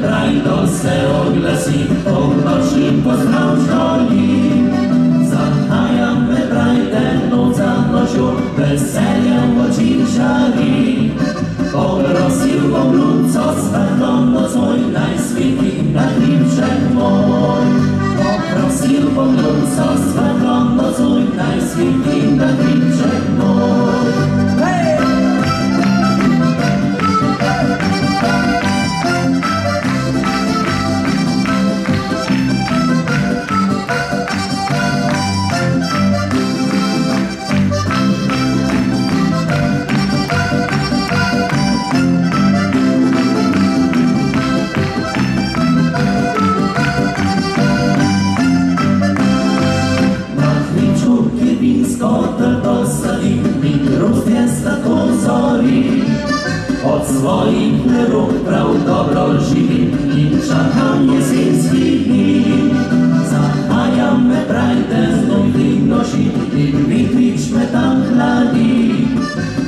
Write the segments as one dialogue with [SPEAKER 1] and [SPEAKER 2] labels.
[SPEAKER 1] brajdo se oglasi, ogłosi poznał szkoli. Zachajamy brajdę noca nosiu, weselę ociszali. Poprosił go lud, co swetlą nocą najswietli na kliwczek mój. Poprosił go lud, co swetlą nocą najswietli na kliwczek mój. Od swoich rób brał dobro żywi i szachanie syńskich dni. Zachajamy brajdę znój nosi i witliczmy tam chladi.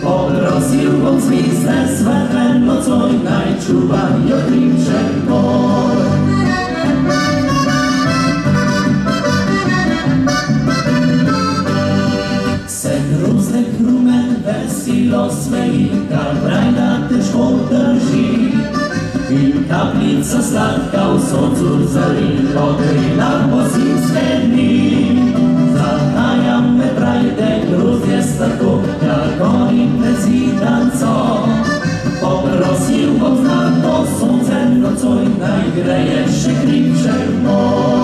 [SPEAKER 1] Poprosił on zwiste swe nocą najczuwa jodliczek mor. Sen różnych rumen wesilo swej, brajda też podrży. I kaplica sladka u słońcu zori, odryla po zimskie dni. Zachajamy brajdę Gruzję statku, jak oni prezydent co. Poprosił go na to słońce nocą, najgreje się kliwczek mój.